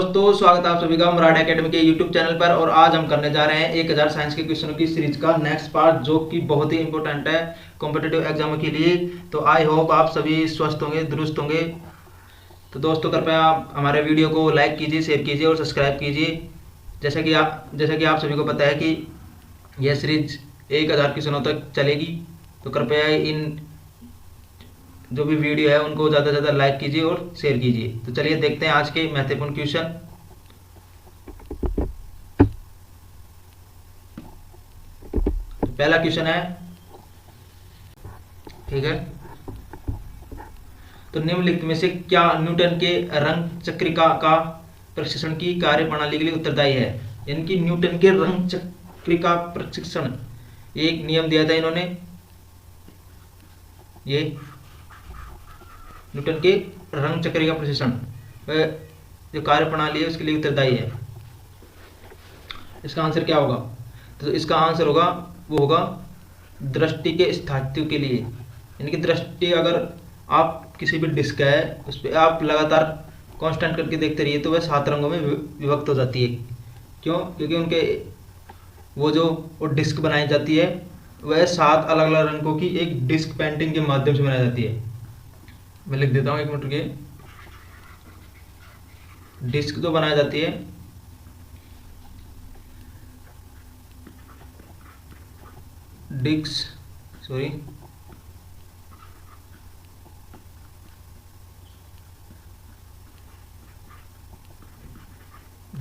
दोस्तों, स्वागत है आप सभी का मराठी एकेडमी के यूट्यूब चैनल पर। और आज हम करने जा रहे हैं 1000 साइंस के क्वेश्चनों की सीरीज का नेक्स्ट पार्ट, जो कि बहुत ही इंपॉर्टेंट है कॉम्पिटिटिव एग्जाम के लिए। तो आई होप आप सभी स्वस्थ होंगे, दुरुस्त होंगे। तो दोस्तों, कृपया आप हमारे वीडियो को लाइक कीजिए, शेयर कीजिए और सब्सक्राइब कीजिए। जैसा कि आप सभी को पता है कि यह सीरीज 1000 क्वेश्चनों तक चलेगी। तो कृपया इन जो भी वीडियो है उनको ज़्यादा से ज़्यादा लाइक कीजिए और शेयर कीजिए। तो चलिए देखते हैं आज के महत्वपूर्ण क्वेश्चन। तो पहला क्वेश्चन है, ठीक है, तो निम्नलिखित में से क्या न्यूटन के रंग चक्रिका का प्रशिक्षण की कार्य प्रणाली के लिए उत्तरदायी है। यानी कि न्यूटन के रंग चक्रिका प्रशिक्षण, एक नियम दिया था इन्होंने, ये न्यूटन के रंग चक्र का प्रशिक्षण जो कार्य प्रणाली है उसके लिए उत्तरदायी है। इसका आंसर क्या होगा? तो इसका आंसर होगा, वो होगा दृष्टि के स्थायित्व के लिए। यानी कि दृष्टि, अगर आप किसी भी डिस्क है उस पर आप लगातार कांस्टेंट करके देखते रहिए तो वह 7 रंगों में विभक्त हो जाती है। क्यों? क्योंकि उनके वो डिस्क बनाई जाती है वह 7 अलग अलग रंगों की एक डिस्क पेंटिंग के माध्यम से बनाई जाती है। मैं लिख देता हूँ, 1 मिनट के। डिस्क जो बनाई जाती है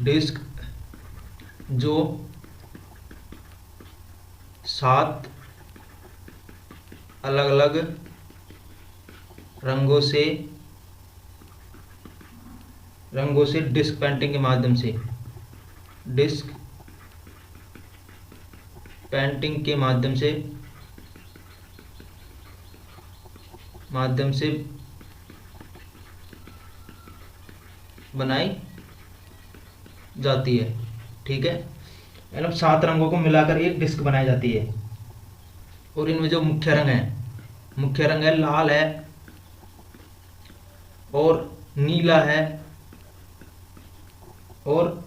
डिस्क जो 7 अलग अलग रंगों से डिस्क पेंटिंग के माध्यम से बनाई जाती है। ठीक है, मतलब 7 रंगों को मिलाकर एक डिस्क बनाई जाती है। और इनमें जो मुख्य रंग है लाल है और नीला है और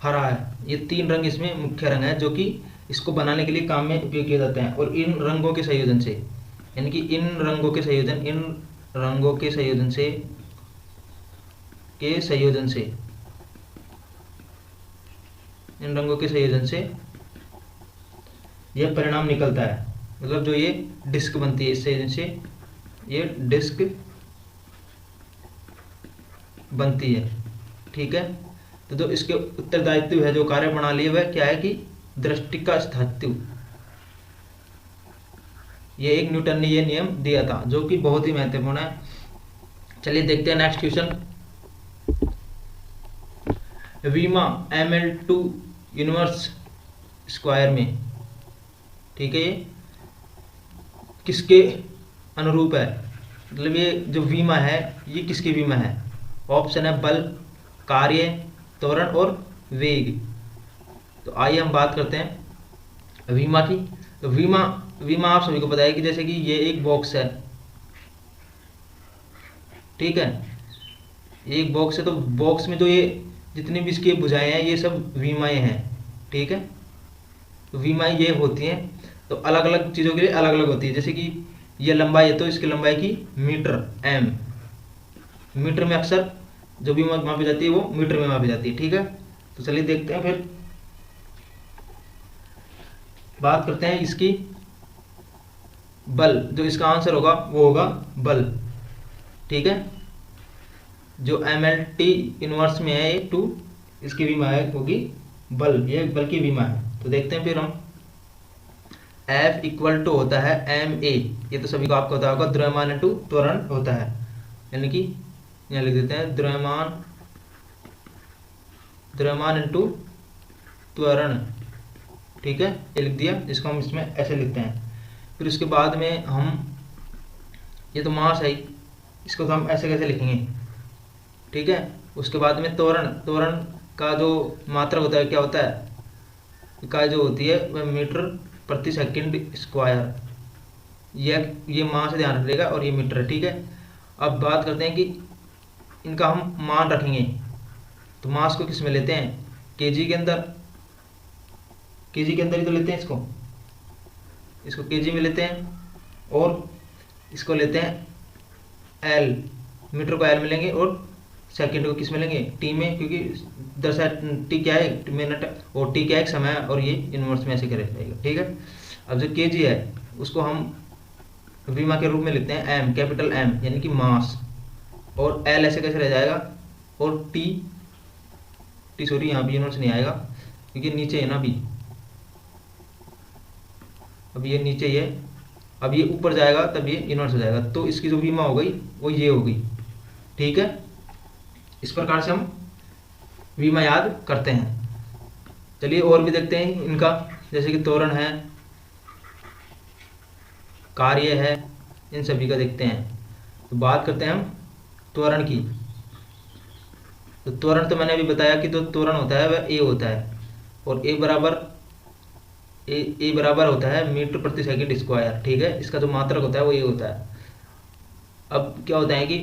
हरा है। ये 3 रंग इसमें मुख्य रंग है जो कि इसको बनाने के लिए काम में उपयोग किए जाते हैं। और इन रंगों के संयोजन से, यानी कि इन रंगों के संयोजन से यह परिणाम निकलता है। मतलब जो ये डिस्क बनती है, इस संयोजन से ये डिस्क बनती है। ठीक है, तो जो इसके उत्तरदायित्व है, जो कार्य प्रणाली है, वह क्या है कि दृष्टि का स्थायित्व। ये एक न्यूटन ने ये नियम दिया था जो कि बहुत ही महत्वपूर्ण है। चलिए देखते हैं नेक्स्ट क्वेश्चन। वीमा ml2 यूनिवर्स स्क्वायर में, ठीक है, ये किसके अनुरूप है? मतलब ये जो वीमा है ये किसकी वीमा है? ऑप्शन है बल, कार्य, त्वरण और वेग। तो आइए हम बात करते हैं वीमा की। तो वीमा आप सभी को पता है कि जैसे कि ये एक बॉक्स है, ठीक है, एक बॉक्स है। तो बॉक्स में जो ये जितनी भी इसकी भुजाएं हैं ये सब वीमाएं हैं। ठीक है, तो वीमाएं ये होती हैं, तो अलग अलग चीज़ों के लिए अलग अलग होती है। जैसे कि ये लंबाई है तो इसकी लंबाई की मीटर m, मीटर में अक्सर जो भी मापी जाती है वो मीटर में मापी जाती है। ठीक है, तो चलिए देखते हैं, फिर बात करते हैं इसकी बल। जो इसका आंसर होगा वो होगा बल। ठीक है, जो mlt इनवर्स में है 2, इसकी विमा होगी बल, ये बल की विमा है। तो देखते हैं फिर हम, F इक्वल टू होता है ma, ये तो सभी को आपको पता होगा, द्रव्यमान इंटू त्वरण होता है। यानी कि यहाँ लिख देते हैं द्रव्यमान इंटू त्वरण। ठीक है, ये लिख दिया, जिसको हम इसमें ऐसे लिखते हैं। फिर उसके बाद में हम, ये तो मास है, इसको तो हम ऐसे कैसे लिखेंगे? ठीक है, उसके बाद में त्वरण का जो मात्रा होता है, क्या होता है, इकाई जो होती है वह मीटर प्रति सेकंड स्क्वायर। ये मास से ध्यान रखिएगा और ये मीटर है। ठीक है, अब बात करते हैं कि इनका हम मान रखेंगे तो मास को किस में लेते हैं, केजी के अंदर, केजी के अंदर ही तो लेते हैं इसको केजी में लेते हैं, और इसको लेते हैं एल, मीटर को एल में लेंगे और सेकंड को किस में लेंगे, टी में, क्योंकि दरअसल टी क्या है, मिनट, और टी क्या है, समय, और ये इनवर्स में ऐसे करे जाएगा। ठीक है। अब जो केजी है उसको हम विमा के रूप में लेते हैं एम, कैपिटल एम, यानी कि मास, और एल ऐसे कैसे रह जाएगा, और टी सॉरी यहाँ भी यूनिट्स नहीं आएगा क्योंकि नीचे है ना अभी, अब ये नीचे ही है, अब ये ऊपर जाएगा तब ये यूनिट्स हो जाएगा, तो इसकी जो विमा हो गई वो ये हो गई। ठीक है। इस प्रकार से हम विमा याद करते हैं। चलिए और भी देखते हैं इनका, जैसे कि त्वरण है, कार्य है, इन सभी का देखते हैं। तो बात करते हैं हम त्वरण की। तो त्वरण तो मैंने अभी बताया कि जो त्वरण होता है वह ए होता है, और ए बराबर होता है मीटर प्रति सेकंड स्क्वायर। ठीक है। इसका जो मात्रक होता है वो ये होता है। अब क्या होता है कि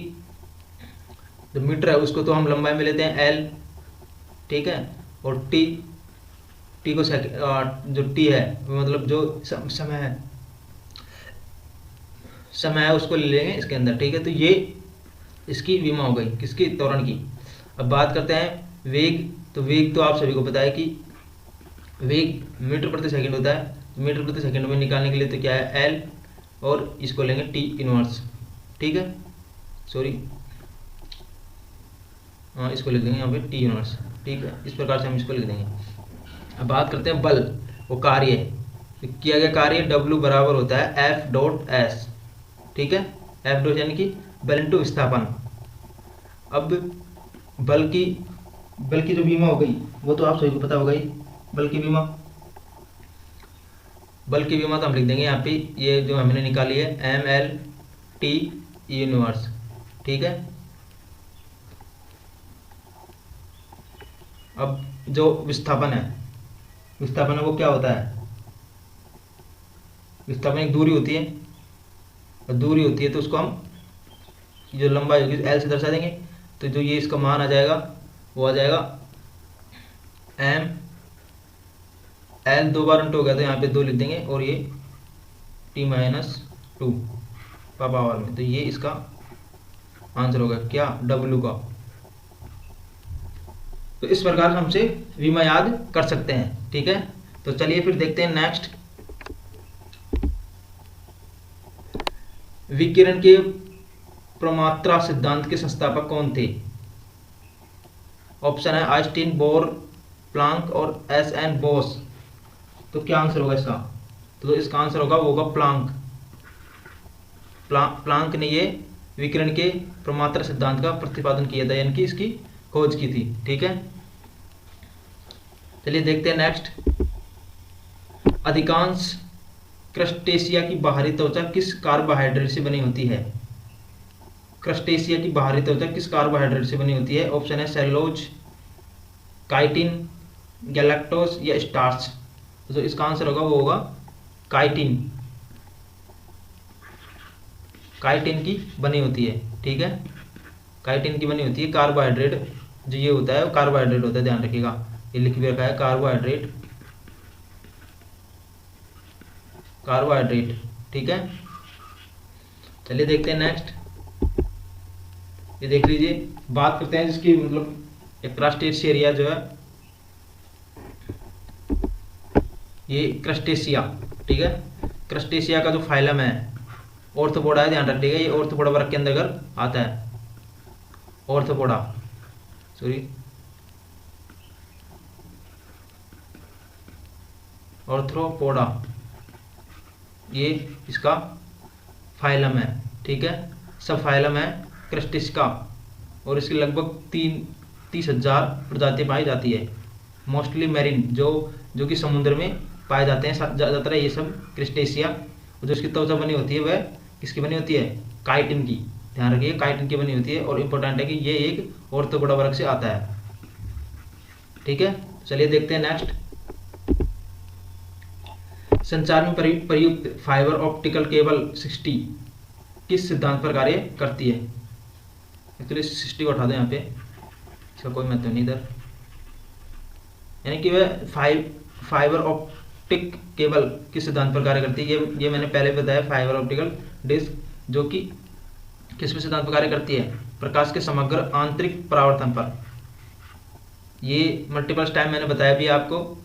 जो मीटर है उसको तो हम लंबाई में लेते हैं एल, ठीक है, और टी को जो टी है मतलब जो समय है उसको ले लेंगे इसके अंदर। ठीक है। तो ये इसकी विमा हो गई, किसकी, त्वरण की। अब बात करते हैं वेग। तो वेग तो आप सभी को पता है कि वेग मीटर प्रति सेकंड होता है। तो मीटर प्रति सेकंड में निकालने के लिए तो क्या है, एल, और इसको लेंगे टी इनवर्स। ठीक है, सॉरी, हाँ इसको लिख देंगे यहाँ पे टी इनवर्स। ठीक है, इस प्रकार से हम इसको लिख देंगे। अब बात करते हैं बल, वो कार्य है। तो किया गया कार्य W बराबर होता है F डॉट एस। ठीक है, F डॉट यानी कि बल इंटू विस्थापन। अब बल की जो विमा हो गई वो तो आप सभी को पता होगा ही। बल की विमा तो हम लिख देंगे यहाँ पे, ये जो हमने निकाली है ML/T इनवर्स। ठीक है। अब जो विस्थापन है वो क्या होता है, विस्थापन एक दूरी होती है, और दूरी होती है तो उसको हम जो लंबाई होगी L से दर्शा देंगे। तो जो ये इसका मान आ जाएगा वो आ जाएगा M L, 2 बार इंटू हो गया तो यहाँ पे 2 लिख देंगे, और ये T-2 पावर में। तो ये इसका आंसर होगा क्या, W का। तो इस प्रकार हमसे विमा याद कर सकते हैं। ठीक है। तो चलिए फिर देखते हैं नेक्स्ट, विकिरण के प्रमात्रा सिद्धांत के संस्थापक कौन थे। ऑप्शन है आइंस्टीन, बोर, प्लांक और SN बोस। तो क्या आंसर होगा इसका, तो इसका आंसर होगा वो होगा प्लांक ने ये विकिरण के प्रमात्रा सिद्धांत का प्रतिपादन किया था, यानी कि इसकी खोज की थी। ठीक है। चलिए देखते हैं नेक्स्ट, अधिकांश क्रस्टेशिया की बाहरी त्वचा किस कार्बोहाइड्रेट से बनी होती है। क्रस्टेशिया की बाहरी त्वचा किस कार्बोहाइड्रेट से बनी होती है। ऑप्शन है सेलुलोज, काइटिन, गैलेक्टोज या स्टार्च। तो इसका आंसर होगा वो होगा काइटिन की बनी होती है। ठीक है, काइटिन की बनी होती है। कार्बोहाइड्रेट जो ये होता है वो कार्बोहाइड्रेट होता है, ध्यान रखिएगा, ये लिख भी रखा है कार्बोहाइड्रेट। ठीक है। चलिए देखते हैं नेक्स्ट, ये देख लीजिए, बात करते हैं जिसकी मतलब एक क्रस्टेशिया जो है ये क्रस्टेशिया। ठीक है, क्रस्टेशिया का जो फाइलम है ऑर्थोपोडा है, ध्यान रखिएगा, ये ऑर्थोपोडा वर्ग के अंतर्गत आता है। ऑर्थ्रोपोडा ये इसका फाइलम है। ठीक है, सब फाइलम है क्रस्टेशिया, और इसकी लगभग 30,000 प्रजातियां पाई जाती है। मोस्टली मैरीन, जो कि समुद्र में पाए जाते हैं ज़्यादातर ये सब क्रस्टेशिया। और जो इसकी त्वचा बनी होती है वह किसकी बनी होती है, काइटिन की। ध्यान रखिए, काइटिन की बनी होती है, और इम्पोर्टेंट है कि ये एक ऑर्थोपोडा वर्ग से आता है। ठीक है, चलिए देखते हैं नेक्स्ट, संचार में प्रयुक्त फाइबर ऑप्टिकल केबल 60 किस सिद्धांत पर कार्य करती है। एक्चुअली 60 को उठा दें यहाँ पे, इसका कोई महत्व नहीं इधर। यानी कि वह फाइबर ऑप्टिक केबल किस सिद्धांत पर कार्य करती है, ये मैंने पहले बताया, फाइबर ऑप्टिकल डिस्क, जो कि किस सिद्धांत पर कार्य करती है, प्रकाश के समग्र आंतरिक परावर्तन पर। ये मल्टीपल टाइम मैंने बताया भी आपको।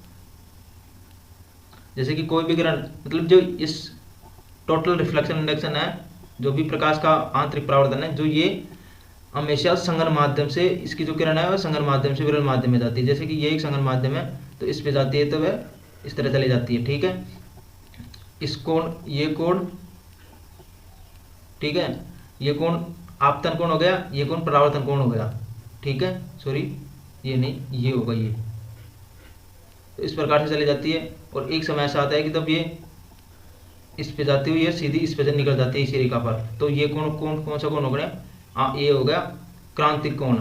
जैसे कि कोई भी किरण, मतलब जो इस टोटल रिफ्लेक्शन इंडेक्शन है, जो भी प्रकाश का आंतरिक परावर्तन है, जो ये हमेशा संगन माध्यम से, इसकी जो किरण है वह संगन माध्यम से विरल माध्यम में जाती है। जैसे कि ये एक संगन माध्यम है, तो इस पे जाती है तो वह इस तरह चली जाती है, ठीक है। इस कोण, ये कोण, ठीक है, ये कोण आपतन कोण हो गया, ये कोण परावर्तन कोण हो गया, ठीक है। सॉरी, ये नहीं, ये होगा ये। तो इस प्रकार से चली जाती है, और एक समय ऐसा आता है कि तब ये इस पे जाती हुई ये सीधी इस पे से निकल जाती है इसी रेखा पर। तो ये कोण कौन सा कोण हो गया? ये हो गया क्रांतिक कोण,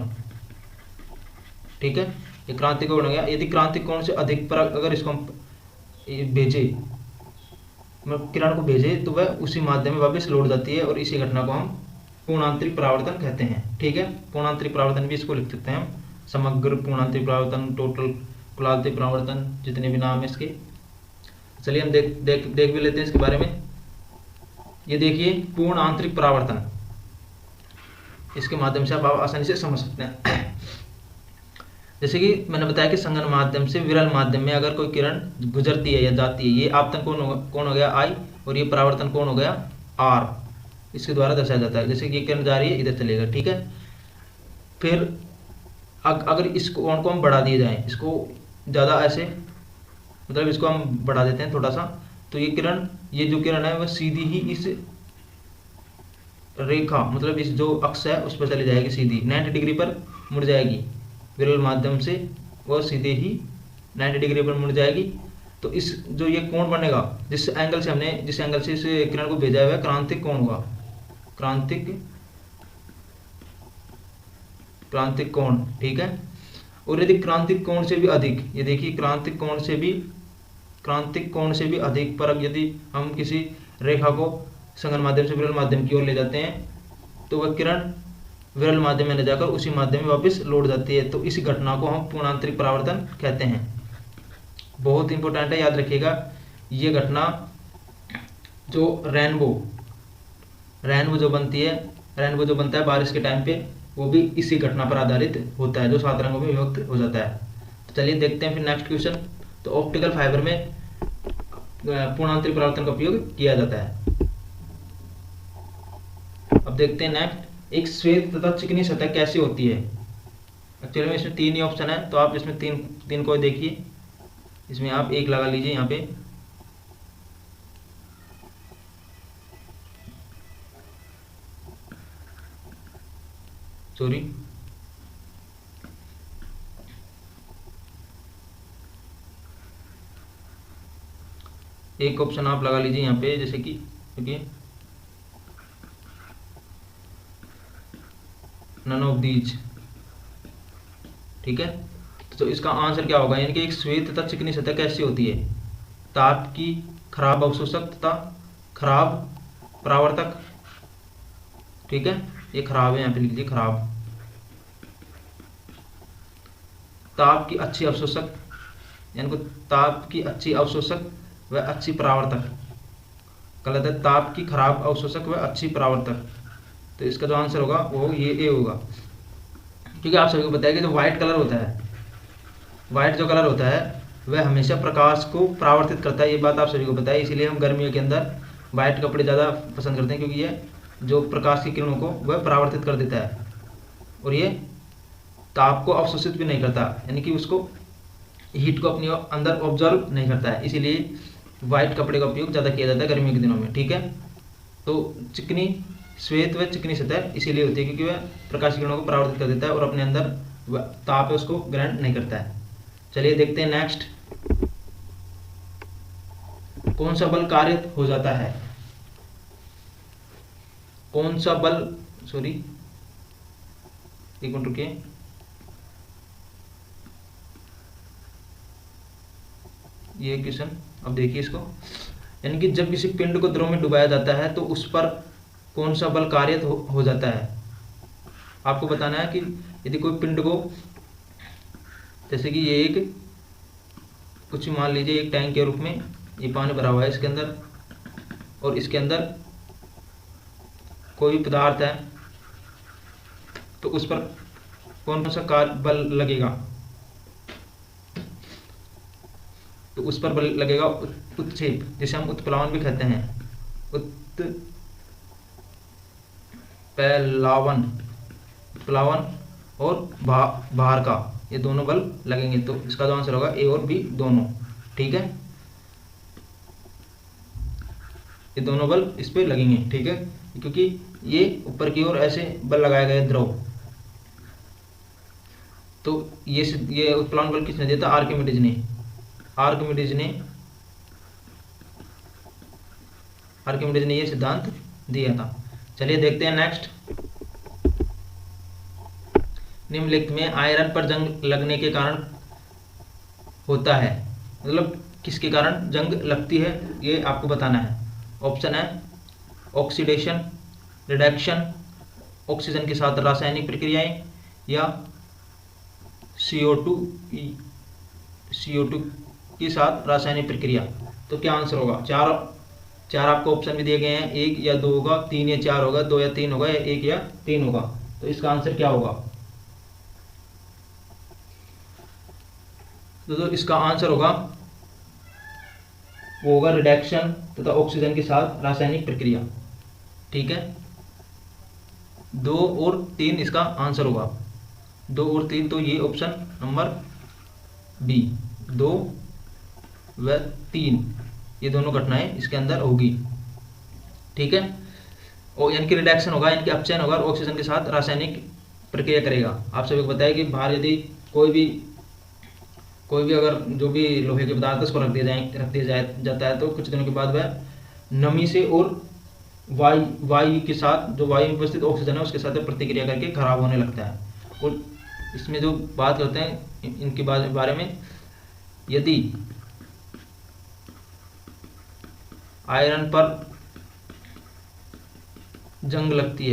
ठीक है। ये क्रांतिक कोण हो गया। यदि क्रांतिक कोण से अधिक पर अगर इसको हम भेजे, मतलब किरण को भेजे, तो वह उसी माध्यम में वापस लौट जाती है, और इसी घटना को हम पूर्णांतरिक परावर्तन कहते हैं, ठीक है। पूर्णांतरिक परावर्तन भी इसको लिख सकते हैं हम, समग्र पूर्णांतरिक परावर्तन, टोटल कुलांतरिक परावर्तन, जितने भी नाम है इसके। चलिए हम देख भी लेते हैं इसके बारे में। ये देखिए पूर्ण आंतरिक परावर्तन, इसके माध्यम से आप आसानी से समझ सकते हैं। जैसे कि मैंने बताया कि संगन माध्यम से विरल माध्यम में अगर कोई किरण गुजरती है या जाती है, ये आपतन कोण हो गया I, और ये परावर्तन कोण हो गया R, इसके द्वारा दर्शाया जाता है। जैसे कि ये किरण जा रही है, इधर चलेगा, ठीक है। फिर अगर इस कोण को हम बढ़ा दिए जाए, इसको ज़्यादा ऐसे, मतलब इसको हम बढ़ा देते हैं थोड़ा सा, तो ये किरण, ये जो किरण है वह सीधी ही इस रेखा, मतलब इस जो अक्ष है उस पर चली जाएगी, सीधी 90 डिग्री पर मुड़ जाएगी विरल माध्यम से, वह सीधे ही 90 डिग्री पर मुड़ जाएगी। तो इस जो ये कोण बनेगा, जिस एंगल से इस किरण को भेजा हुआ है, क्रांतिक कोण होगा, क्रांतिक कोण, ठीक है। और यदि क्रांतिक कोण से भी अधिक, ये देखिए क्रांतिक कोण से भी अधिक पर यदि हम किसी रेखा को संगन माध्यम से विरल माध्यम की ओर ले जाते हैं, तो वह किरण विरल माध्यम में ले जाकर उसी माध्यम में वापस लौट जाती है। तो इसी घटना को हम पूर्णांतरिक परावर्तन कहते हैं। बहुत इंपॉर्टेंट है, याद रखिएगा। ये घटना जो रेनबो जो बनता है बारिश के टाइम पे, वो भी इसी घटना पर आधारित होता है, जो 7 रंगों में विभक्त हो जाता है। तो चलिए देखते हैं फिर नेक्स्ट क्वेश्चन। तो ऑप्टिकल फाइबर में पूर्णांतरिक परावर्तन का उपयोग किया जाता है। अब देखते हैं नेक्स्ट, एक श्वेत तथा चिकनी सतह कैसी होती है। एक्चुअली में इसमें 3 ही ऑप्शन है, तो आप इसमें तीन को देखिए। इसमें आप 1 लगा लीजिए यहाँ पे। सॉरी, एक ऑप्शन आप लगा लीजिए यहाँ पे, जैसे कि देखिए नन ऑफ दीज, ठीक है। तो इसका आंसर क्या होगा, यानी कि एक श्वेत तथा चिकनी सतह कैसी होती है? ताप की खराब अवशोषक तथा खराब परावर्तक, ठीक है। ये खराब है, यहाँ पे लिख लीजिए खराब। ताप की अच्छी अवशोषक, यानी कि ताप की अच्छी अवशोषक व अच्छी परावर्तक। गलत है, ताप की खराब अवशोषक व अच्छी परावर्तक। तो इसका जो आंसर होगा वो ये ए होगा। क्योंकि आप सभी को पता है कि जो व्हाइट कलर होता है, व्हाइट जो कलर होता है वह हमेशा प्रकाश को परावर्तित करता है, ये बात आप सभी को पता है। इसीलिए हम गर्मियों के अंदर व्हाइट कपड़े ज़्यादा पसंद करते हैं, क्योंकि ये जो प्रकाश की किरणों को वह परावर्तित कर देता है, और ये ताप को अवशोषित भी नहीं करता, यानी कि उसको हीट को अपने अंदर ऑब्जर्व नहीं करता है। इसीलिए व्हाइट कपड़े का उपयोग ज़्यादा किया जाता है गर्मियों के दिनों में, ठीक है। तो चिकनी श्वेत व चिकनी सतह इसीलिए होती है क्योंकि वह प्रकाश किरणों को परावर्तित कर देता है और अपने अंदर ताप है उसको ग्रहण नहीं करता है। चलिए देखते हैं नेक्स्ट, कौन सा बल कार्य हो जाता है? कौन सा बल, सॉरी एक मिनट रुकिए, ये क्वेश्चन अब देखिए इसको। यानी कि जब किसी पिंड को द्रव में डुबाया जाता है तो उस पर कौन सा बल कार्य हो जाता है? आपको बताना है कि यदि कोई पिंड को जैसे कि ये एक कुछ मान लीजिए एक टैंक के रूप में ये पानी भरा हुआ है इसके अंदर, और इसके अंदर कोई भी पदार्थ है, तो उस पर कौन कौन सा बल लगेगा? तो उस पर बल लगेगा उत्क्षेप, जिसे हम उत्प्लावन भी कहते हैं। उत्प्लावन, उत्प्लावन और भार का, ये दोनों बल लगेंगे। तो इसका जो आंसर होगा ए और बी दोनों। ठीक है, ये दोनों बल इस पे लगेंगे। ठीक है, क्योंकि ये ऊपर की ओर ऐसे बल लगाया गया द्रव। तो ये उत्प्लावन बल किसने दिया था? आर्किमिडीज ने। आर्किमिडीज ने ये सिद्धांत दिया था। चलिए देखते हैं नेक्स्ट। निम्नलिखित में आयरन पर जंग लगने के कारण होता है, मतलब किसके कारण जंग लगती है ये आपको बताना है। ऑप्शन है ऑक्सीडेशन, रिडक्शन, ऑक्सीजन के साथ रासायनिक प्रक्रियाएं, या CO2 के साथ रासायनिक प्रक्रिया। तो क्या आंसर होगा? चार आपको ऑप्शन भी दिए गए हैं, 1 या 2 होगा, 3 या 4 होगा, 2 या 3 होगा, या 1 या 3 होगा। तो इसका आंसर क्या होगा? तो इसका आंसर होगा वो होगा रिडक्शन तथा ऑक्सीजन के साथ रासायनिक प्रक्रिया। ठीक है, 2 और 3 इसका आंसर होगा। 2 और 3, तो ये ऑप्शन नंबर बी, 2 व 3, ये दोनों घटनाएं इसके अंदर होगी। ठीक है, और यानी कि रिडक्शन होगा, यानी कि अपचयन होगा, और ऑक्सीजन के साथ रासायनिक प्रक्रिया करेगा। आप सभी को बताया कि बाहर यदि कोई भी अगर जो भी लोहे के पदार्थ उसको रख दिया जाता है, तो कुछ दिनों के बाद वह नमी से और वायु के साथ, जो वायु में उपस्थित ऑक्सीजन है उसके साथ प्रतिक्रिया करके खराब होने लगता है। और इसमें जो बात करते हैं इनके बारे में, यदि आयरन पर जंग लगती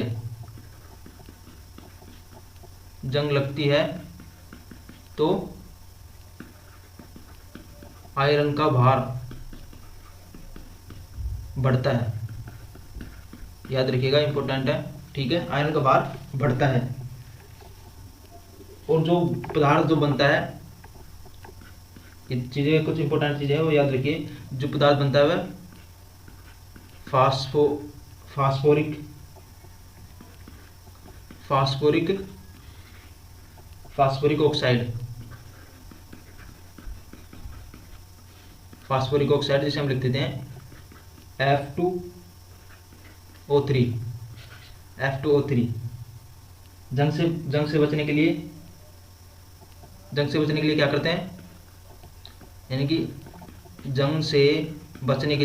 है तो आयरन का भार बढ़ता है। याद रखिएगा, इंपॉर्टेंट है। ठीक है, आयरन का भार बढ़ता है, और जो पदार्थ जो बनता है, ये चीजें कुछ इंपॉर्टेंट चीजें हैं वो याद रखिए। जो पदार्थ बनता है वह फास्फोरिक ऑक्साइड, जिसे हम लिख देते हैं F2O3। जंग से बचने के लिए क्या करते हैं? यानी कि जंग से बचने के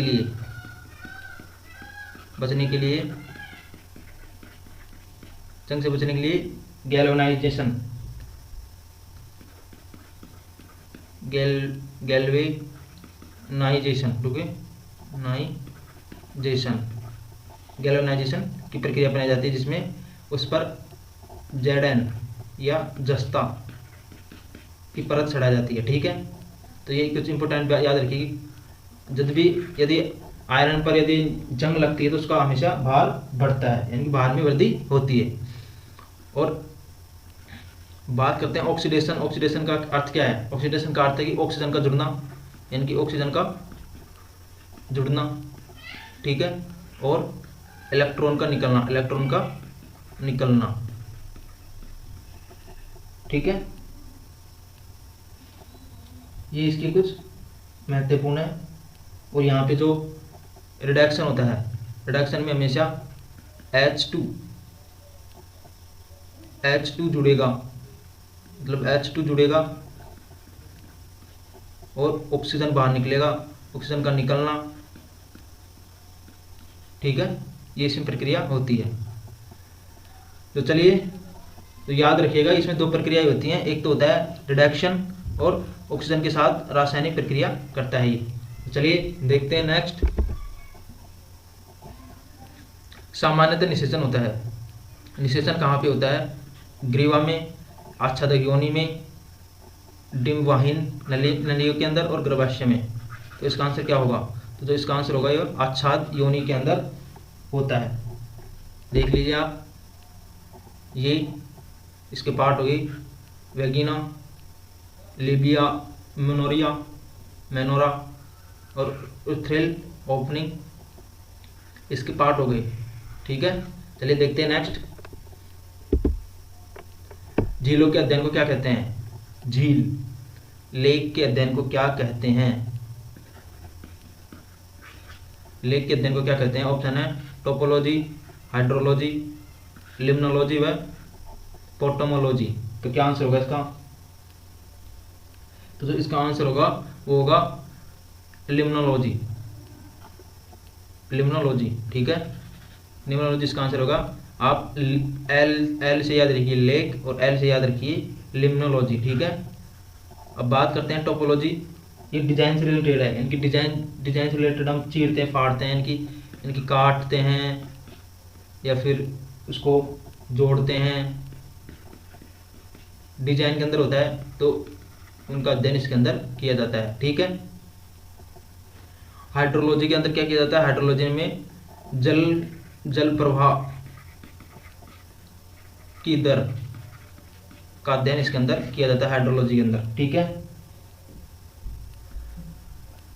लिए गैल्वेनाइजेशन, गैल्वेनाइजेशन की प्रक्रिया अपनाई जाती है, जिसमें उस पर Zn या जस्ता की परत चढ़ाई जाती है। ठीक है, तो ये कुछ इंपॉर्टेंट याद रखिए। जब भी यदि आयरन पर यदि जंग लगती है तो उसका हमेशा भार बढ़ता है, यानी कि भार में वृद्धि होती है। और बात करते हैं ऑक्सीडेशन। ऑक्सीडेशन का अर्थ क्या है? ऑक्सीडेशन का अर्थ है कि ऑक्सीजन का जुड़ना, यानी कि ऑक्सीजन का जुड़ना। ठीक है, और इलेक्ट्रॉन का निकलना। ठीक है, ये इसके कुछ महत्वपूर्ण है। और यहाँ पे जो रिडक्शन होता है, रिडक्शन में हमेशा H2 जुड़ेगा, मतलब H2 जुड़ेगा और ऑक्सीजन बाहर निकलेगा, ऑक्सीजन का निकलना। ठीक है, ये इसमें प्रक्रिया होती है। तो चलिए, तो याद रखिएगा, इसमें 2 प्रक्रियाएं होती हैं। एक तो होता है रिडक्शन, और ऑक्सीजन के साथ रासायनिक प्रक्रिया करता है ये। चलिए देखते हैं नेक्स्ट। सामान्यतः निषेचन होता है। निषेचन कहाँ पे होता है? ग्रीवा में, आच्छादक योनि में, डिम्बवाहीन नलियों के अंदर और गर्भाशय में। तो इसका आंसर क्या होगा? तो जो इसका आंसर होगा ये आच्छाद योनि के अंदर होता है। देख लीजिए आप, ये इसके पार्ट हो गई वेगिना, लिबिया, मेनोरा और उथ्रेल ओपनिंग, इसके पार्ट हो गए। ठीक है, चलिए देखते हैं नेक्स्ट। झीलों के अध्ययन को क्या कहते हैं? झील, लेक के अध्ययन को क्या कहते हैं? लेक के अध्ययन को क्या कहते हैं? ऑप्शन है टोपोलॉजी, हाइड्रोलॉजी, लिम्नोलॉजी व पोटोमोलॉजी। तो क्या आंसर होगा इसका? तो जो इसका आंसर होगा वो होगा लिम्नोलॉजी। ठीक है, लिम्नोलॉजी इसका आंसर होगा। आप एल से याद रखिए लेक और एल से याद रखिए लिम्नोलॉजी। ठीक है, अब बात करते हैं टोपोलॉजी। ये डिजाइन से रिलेटेड है। इनकी डिजाइन से रिलेटेड हम चीरते हैं, फाड़ते हैं, इनकी काटते हैं या फिर उसको जोड़ते हैं, डिजाइन के अंदर होता है, तो उनका अध्ययन इसके अंदर किया जाता है। ठीक है, हाइड्रोलॉजी के अंदर क्या किया जाता है? हाइड्रोलॉजी में जल प्रवाह की दर का अध्ययन इसके अंदर किया जाता है, हाइड्रोलॉजी के अंदर। ठीक है,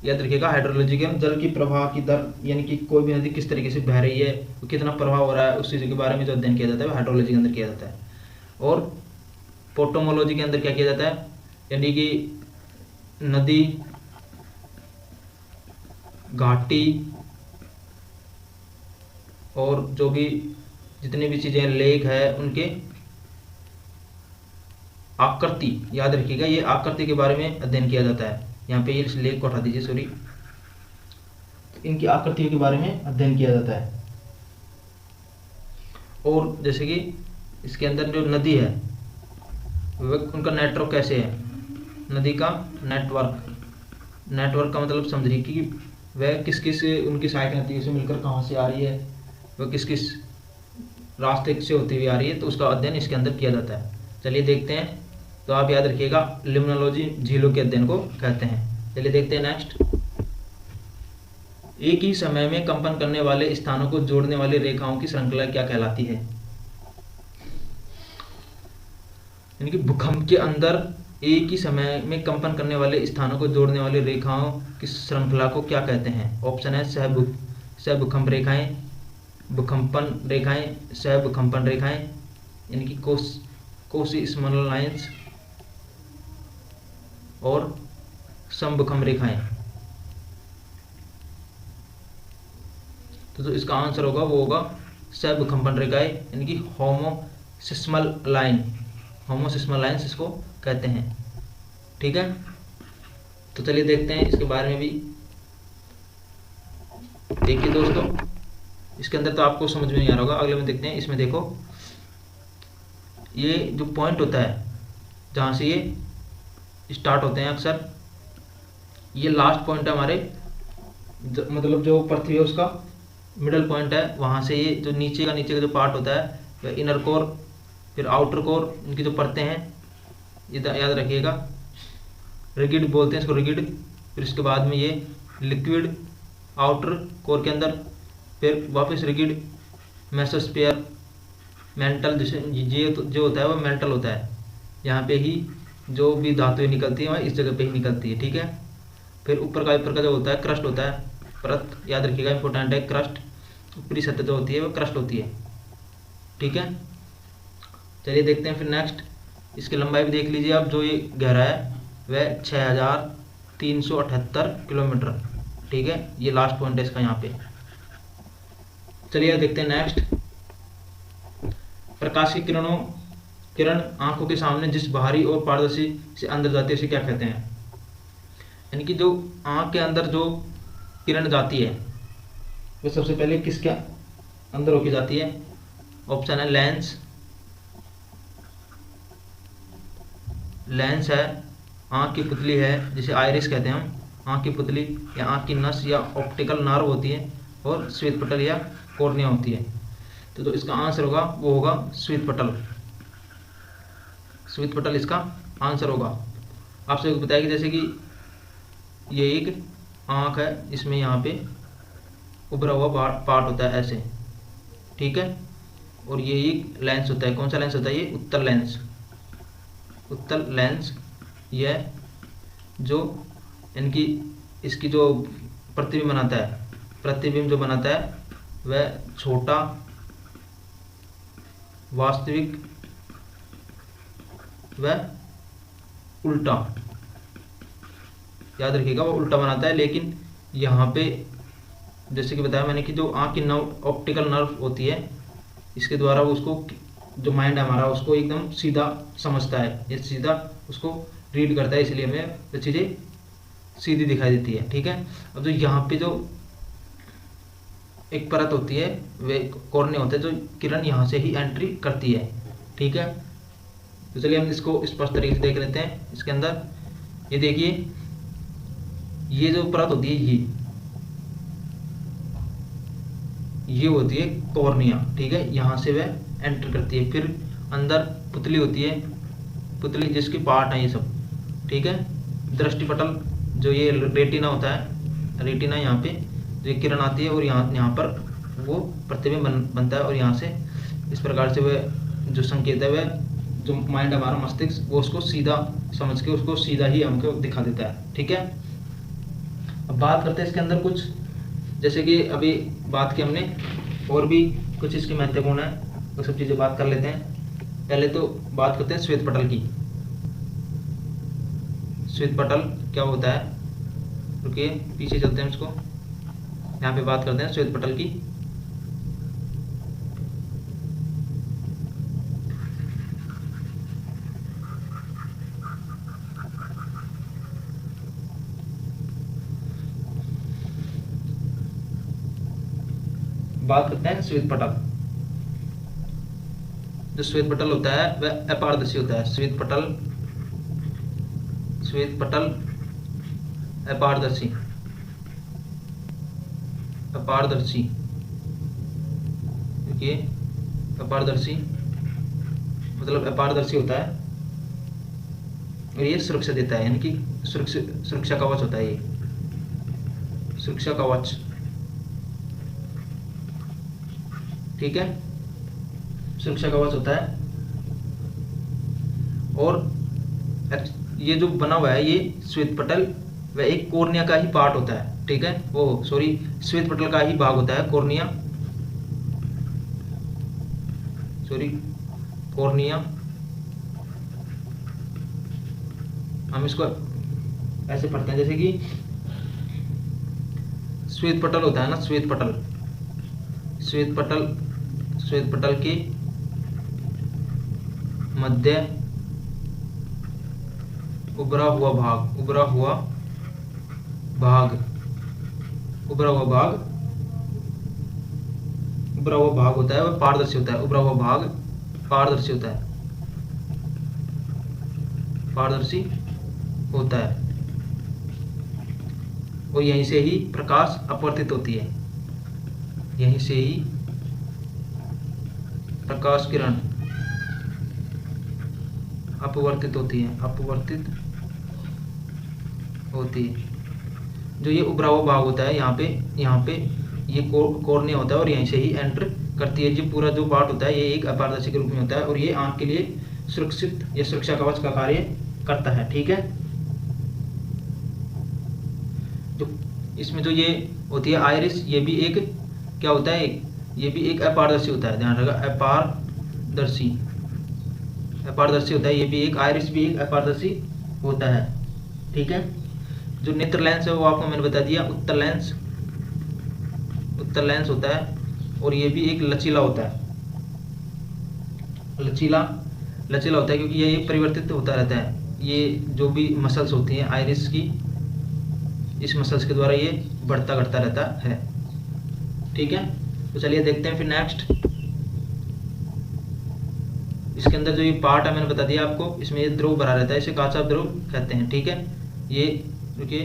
याद रखिएगा हाइड्रोलॉजी के जल की प्रवाह की दर, यानी कि कोई भी नदी किस तरीके से बह रही है, तो कितना प्रवाह हो रहा है, उस चीज़ के बारे में जो अध्ययन किया जाता है वो हाइड्रोलॉजी के अंदर किया जाता है। और पोटोमोलॉजी के अंदर क्या किया जाता है? यानी कि नदी, घाटी और जो भी जितनी भी चीज़ें लेक है उनके आकृति, याद रखिएगा ये आकृति के बारे में अध्ययन किया जाता है। यहाँ पे ये इस लेक को हटा दीजिए, सॉरी, इनकी आकृतियों के बारे में अध्ययन किया जाता है। और जैसे कि इसके अंदर जो नदी है वह उनका नेटवर्क कैसे है? नदी का नेटवर्क का मतलब समझिए कि वह किस किस उनकी सहायक नदियों से मिलकर कहाँ से आ रही है, वह किस किस रास्ते से होती हुई आ रही है, तो उसका अध्ययन इसके अंदर किया जाता है। चलिए देखते हैं, तो आप याद रखिएगा लिम्नोलॉजी झीलों के अध्ययन को कहते हैं। चलिए देखते हैं नेक्स्ट। एक ही समय में कंपन करने वाले स्थानों को जोड़ने वाली रेखाओं की श्रृंखला क्या कहलाती है? यानी कि भूकंप के अंदर एक ही समय में कंपन करने वाले स्थानों को जोड़ने वाली रेखाओं की श्रृंखला को क्या कहते हैं? ऑप्शन है सहभूकंप रेखाएं, भूकंपन रेखाएं, सहभूकंपन रेखाएं, यानी कि कोसी स्मॉल लाइन्स और समभूकंप रेखाएं। तो जो इसका आंसर होगा वो होगा सहभूकंपन रेखाएं, यानी कि होमोसिस्मल लाइन्स इसको कहते हैं। ठीक है, तो चलिए देखते हैं इसके बारे में भी। देखिए दोस्तों, इसके अंदर तो आपको समझ में नहीं आ रहा होगा, अगले में देखते हैं। इसमें देखो, ये जो पॉइंट होता है जहाँ से ये स्टार्ट होते हैं अक्सर, ये लास्ट पॉइंट है हमारे, मतलब जो पृथ्वी है उसका मिडल पॉइंट है। वहाँ से ये जो नीचे का जो पार्ट होता है वह इनर कोर, फिर आउटर कोर, इनकी जो परतें हैं याद रखिएगा, रिगिड बोलते हैं इसको, रिगिड। फिर इसके बाद में ये लिक्विड आउटर कोर के अंदर, फिर वापस रिगिड, मेसोस्फीयर, मेंटल, ये जो होता है वो मेंटल होता है। यहाँ पे ही जो भी धातुएं निकलती हैं वह इस जगह पे ही निकलती है। ठीक है, फिर ऊपर का जो होता है क्रस्ट होता है, परत याद रखिएगा, इंपॉर्टेंट है। क्रस्ट, ऊपरी सतह जो होती है वो क्रस्ट होती है। ठीक है, चलिए देखते हैं फिर नेक्स्ट। इसकी लंबाई भी देख लीजिए आप, जो ये गहरा है वह 6378 किलोमीटर। ठीक है, ये लास्ट पॉइंट है इसका यहाँ पे। चलिए देखते हैं नेक्स्ट। प्रकाश की किरण आंखों के सामने जिस बाहरी और पारदर्शी से अंदर जाती है उसे क्या कहते हैं? यानी कि जो आंख के अंदर जो किरण जाती है वो सबसे पहले किसके अंदर होके जाती है? ऑप्शन है लेंस है, आंख की पुतली है जिसे आइरिस कहते हैं हम, आंख की पुतली या आंख की नस या ऑप्टिकल नर्व होती है, और श्वेत पटल या कॉर्निया होती है। तो जो इसका आंसर होगा वो होगा श्वेत पटल इसका आंसर होगा। आपसे बताया कि जैसे कि ये एक आँख है, इसमें यहाँ पे उभरा हुआ पार्ट होता है ऐसे, ठीक है। और ये एक लेंस होता है, कौन सा लेंस होता है, ये उत्तल लेंस। उत्तल लेंस यह जो इनकी इसकी जो प्रतिबिंब बनाता है, प्रतिबिंब जो बनाता है वह छोटा, वास्तविक व उल्टा, याद रखिएगा वो उल्टा बनाता है। लेकिन यहाँ पे जैसे कि बताया मैंने कि जो आँख की नर्व, ऑप्टिकल नर्व होती है, इसके द्वारा वो उसको, जो माइंड है हमारा, उसको एकदम सीधा समझता है, ये सीधा उसको रीड करता है, इसलिए हमें वो चीज़ें सीधी दिखाई देती है, ठीक है। अब जो यहाँ पे जो एक परत होती है, वे कॉर्निया होता है, जो किरण यहाँ से ही एंट्री करती है, ठीक है। तो चलिए हम इसको स्पष्ट तरीके से देख लेते हैं। इसके अंदर ये देखिए, ये जो परत होती है ये होती है कॉर्निया, ठीक है। यहाँ से वह एंटर करती है। फिर अंदर पुतली होती है, पुतली जिसकी पार्ट है ये सब, ठीक है। दृष्टिपटल जो ये रेटिना होता है, रेटिना यहाँ पे जो किरण आती है और यहाँ पर वो प्रतिबिंब बनता है, और यहाँ से इस प्रकार से वह जो संकेत है, वह जो माइंड हमारा मस्तिष्क वो उसको सीधा समझ के उसको सीधा ही हमको दिखा देता है, ठीक है। अब बात करते हैं इसके अंदर कुछ, जैसे कि अभी बात की हमने, और भी कुछ इसकी महत्वपूर्ण है, वो सब चीज़ें बात कर लेते हैं। पहले तो बात करते हैं श्वेत पटल की। श्वेत पटल क्या होता है, रुकिए पीछे चलते हैं, इसको यहाँ पे बात करते हैं श्वेत पटल की। बात करते हैं श्वेत पटल। जो श्वेत पटल होता है वह अपारदर्शी होता है। श्वेत पटल अपारदर्शी, अपारदर्शी, देखिए अपारदर्शी मतलब अपारदर्शी होता है, और ये सुरक्षा देता है, यानी कि सुरक्षा कवच होता है, ये सुरक्षा कवच, ठीक है, सुरक्षा कवच होता है। और ये जो बना हुआ है ये श्वेत पटल वह एक कॉर्निया का ही पार्ट होता है, ठीक है। वो सॉरी, श्वेत पटल का ही भाग होता है कॉर्निया, सॉरी कॉर्निया। हम इसको ऐसे पढ़ते हैं जैसे कि श्वेत पटल होता है ना, श्वेत पटल, श्वेत पटल के मध्य उभरा हुआ भाग होता है, वह पारदर्शी होता है। उभरा हुआ भाग पारदर्शी होता है, पारदर्शी होता है, और यहीं से ही प्रकाश अपवर्तित होती है, यहीं से ही प्रकाश किरण अपवर्तित होती है। जो ये उभरा हुआ भाग होता है, यहाँ पे ये कॉर्निया होता है, और यहीं से ही एंटर करती है। जो पूरा जो पार्ट होता है ये एक अपारदर्शी के रूप में होता है, और ये आंख के लिए सुरक्षित या सुरक्षा कवच का कार्य करता है, ठीक है। जो इसमें जो ये होती है आइरिस, ये भी एक क्या होता है, ये भी एक अपारदर्शी होता है, ध्यान रखा, अपारदर्शी होता है। ये भी एक आइरिस भी एक अपारदर्शी होता है, ठीक है। जो नेत्र लेंस है वो आपको मैंने बता दिया, उत्तल लेंस होता है, और ये भी एक लचीला होता है, लचीला होता है, क्योंकि ये परिवर्तित होता रहता है। ये जो भी मसल्स होती हैं आइरिस की, इस मसल्स के द्वारा ये बढ़ता घटता रहता है, ठीक है। तो चलिए देखते हैं फिर नेक्स्ट। इसके अंदर जो ये पार्ट है मैंने बता दिया आपको, इसमें ये द्रव भरा रहता है, इसे काचा द्रव कहते हैं, ठीक है। ये रुकिए,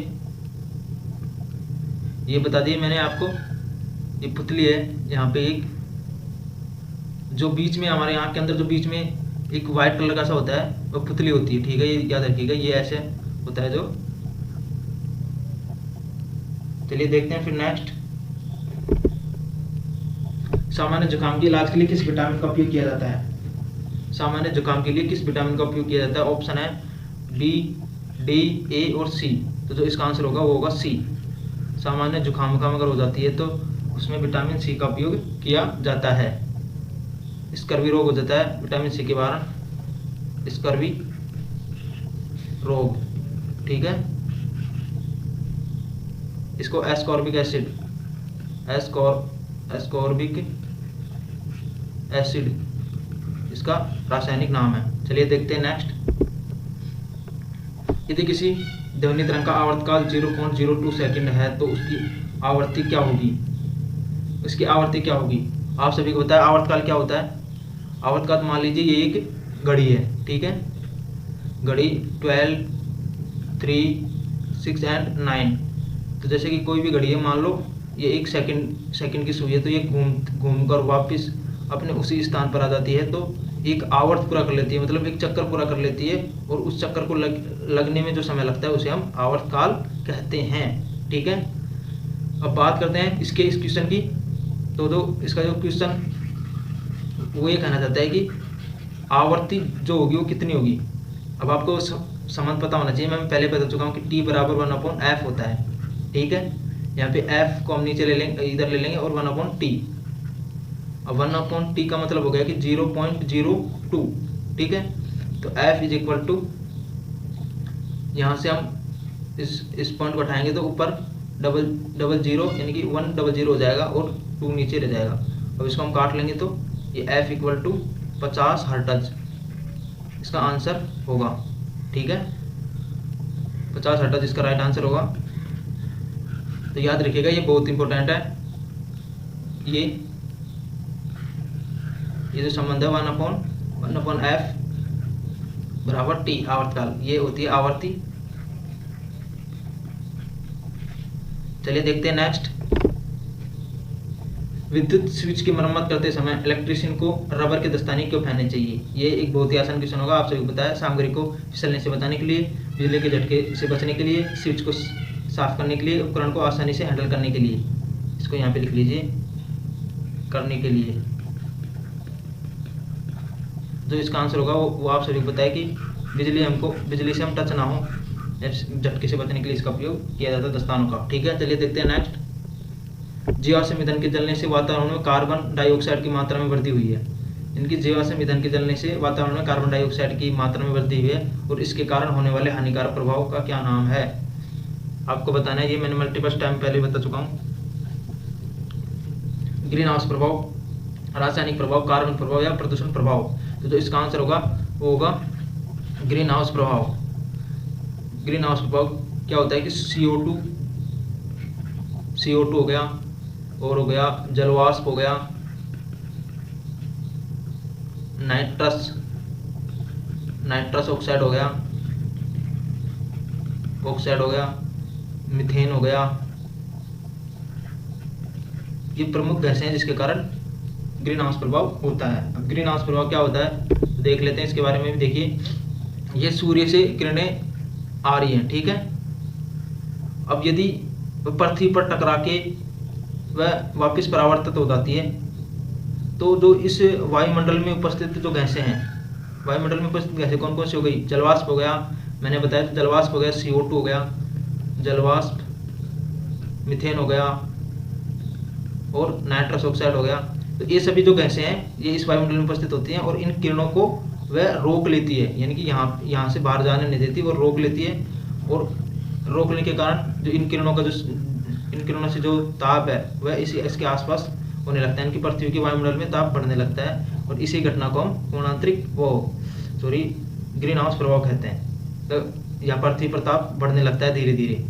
ये बता दिए मैंने आपको, ये पुतली है, यहाँ पे एक जो बीच में हमारे आँख के अंदर जो बीच में एक वाइट कलर का सा होता है वो पुतली होती है, ठीक है। ये याद रखिएगा, ये ऐसे होता है जो। चलिए देखते हैं फिर नेक्स्ट। सामान्य जुकाम के इलाज के लिए किस विटामिन का उपयोग किया जाता है? सामान्य जुकाम के लिए किस विटामिन का उपयोग किया जाता है? ऑप्शन है बी, डी, ए और सी। तो जो इसका आंसर होगा वो होगा सी। सामान्य जुकाम अगर हो जाती है तो उसमें विटामिन सी का उपयोग किया जाता है। स्कर्वी रोग हो जाता है विटामिन सी के कारण, स्कर्वी रोग, ठीक है। इसको एस्कॉर्बिक एसिड, एस्कॉर्बिक एसिड इसका रासायनिक नाम है। चलिए देखते हैं नेक्स्ट। यदि किसी ध्वनि तरंग का आवर्तकाल 0.02 सेकंड है तो उसकी आवृत्ति क्या होगी? उसकी आवृत्ति क्या होगी? आप सभी को पता है आवर्तकाल क्या होता है। आवर्तकाल मान लीजिए ये एक घड़ी है, ठीक है। घड़ी 12, 3, 6 एंड 9। तो जैसे कि कोई भी घड़ी है, मान लो ये एक सेकंड की सुई है, तो ये घूमकर वापस अपने उसी स्थान पर आ जाती है, तो एक आवर्त पूरा कर लेती है, मतलब एक चक्कर पूरा कर लेती है। और उस चक्कर को लगने में जो समय लगता है उसे हम आवर्तकाल कहते हैं, ठीक है। अब बात करते हैं इसके इस क्वेश्चन की। तो इसका जो क्वेश्चन वो ये कहना चाहता है कि आवर्ती जो होगी वो कितनी होगी। अब आपको समझ पता होना चाहिए, मैं पहले बता चुका हूँ कि T बराबर 1/f होता है, ठीक है। यहाँ पे f को हम नीचे ले लेंगे, इधर ले लेंगे, और 1/t। अब 1/t का मतलब हो गया कि 0.02, ठीक है। तो f इज इक्वल टू, यहाँ से हम इस पॉइंट को उठाएंगे तो ऊपर डबल जीरो यानी कि 100 हो जाएगा और 2 नीचे रह जाएगा। अब इसको हम काट लेंगे तो ये f इक्वल टू 50 हर्ट्ज इसका आंसर होगा, ठीक है। 50 हर्ट्ज इसका राइट आंसर होगा। तो याद रखिएगा ये बहुत इंपॉर्टेंट है। ये जो संबंध है 1/f बराबर t आवर्तकाल, ये होती है आवर्ती। चलिए देखते हैं नेक्स्ट। विद्युत स्विच की मरम्मत करते समय इलेक्ट्रीशियन को रबर के दस्ताने क्यों पहनने चाहिए? ये एक बहुत ही आसान क्वेश्चन होगा, आप सभी को पता है। सामग्री को फिसलने से बचाने के लिए, बिजली के झटके से बचने के लिए, स्विच को साफ करने के लिए, उपकरण को आसानी से हैंडल करने के लिए। इसको यहाँ पे लिख लीजिए, करने के लिए। जो इसका आंसर होगा वो आप सभी को पता है कि बिजली से हम टच ना हो, झटके से बचने के लिए इसका उपयोग किया जाता है दस्तानों का, ठीक है। चलिए देखते हैं नेक्स्ट। जीवाश्म ईंधन के जलने से वातावरण में कार्बन डाइऑक्साइड की मात्रा में वृद्धि हुई है। इनकी जीवाश्म ईंधन के जलने से वातावरण में कार्बन डाइऑक्साइड की मात्रा में वृद्धि हुई है, और इसके कारण होने वाले हानिकारक प्रभाव का क्या नाम है? आपको बताना है, ये मैंने मल्टीपल टाइम पहले बता चुका हूँ। ग्रीन हाउस प्रभाव, रासायनिक प्रभाव, कार्बन प्रभाव या प्रदूषण प्रभाव। तो जो इसका आंसर होगा वो होगा ग्रीन हाउस प्रभाव। ग्रीन हाउस प्रभाव क्या होता है कि CO2 हो गया, और हो गया जलवाष्प हो गया, नाइट्रस ऑक्साइड हो गया, मीथेन हो गया। ये प्रमुख गैसें हैं जिसके कारण ग्रीन हाउस प्रभाव होता है। अब ग्रीन हाउस प्रभाव क्या होता है तो देख लेते हैं, इसके बारे में भी देखिए। ये सूर्य से किरणें आ रही हैं, ठीक है। अब यदि पृथ्वी पर टकरा के वह वापस परावर्तित हो जाती है, तो जो इस वायुमंडल में उपस्थित जो गैसें हैं, वायुमंडल में उपस्थित गैसें कौन कौन सी हो गई? जलवाष्प हो गया, मैंने बताया था जलवाष्प हो गया, CO2 हो गया, जलवाष्प, मीथेन हो गया, और नाइट्रस ऑक्साइड हो गया। तो ये सभी जो गैसें हैं ये इस वायुमंडल में उपस्थित होती हैं, और इन किरणों को वह रोक लेती है, यानी कि यहाँ से बाहर जाने नहीं देती, वो रोक लेती है। और रोकने के कारण जो इन किरणों से जो ताप है वह इसके आसपास होने लगता है, इनकी पृथ्वी के वायुमंडल में ताप बढ़ने लगता है, और इसी घटना को हम ग्रीन हाउस प्रभाव कहते हैं। तो यहाँ पृथ्वी पर ताप बढ़ने लगता है धीरे धीरे,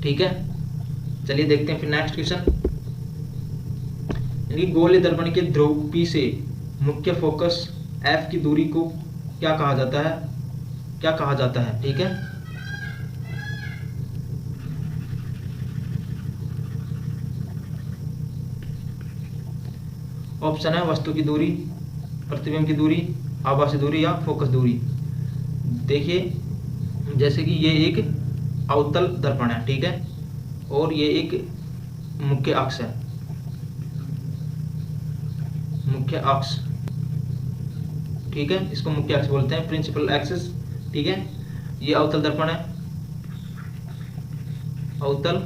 ठीक है। चलिए देखते हैं फिर नेक्स्ट क्वेश्चन। यानी गोलीय दर्पण के ध्रुव P से मुख्य फोकस F की दूरी को क्या कहा जाता है, ठीक है। ऑप्शन है वस्तु की दूरी, प्रतिबिंब की दूरी, आभासी दूरी या फोकस दूरी। देखिए जैसे कि ये एक अवतल दर्पण है, ठीक है, और ये एक मुख्य अक्ष है, मुख्य अक्ष, ठीक है, इसको मुख्य अक्ष बोलते हैं, प्रिंसिपल एक्सिस, ठीक है। ये अवतल दर्पण है, अवतल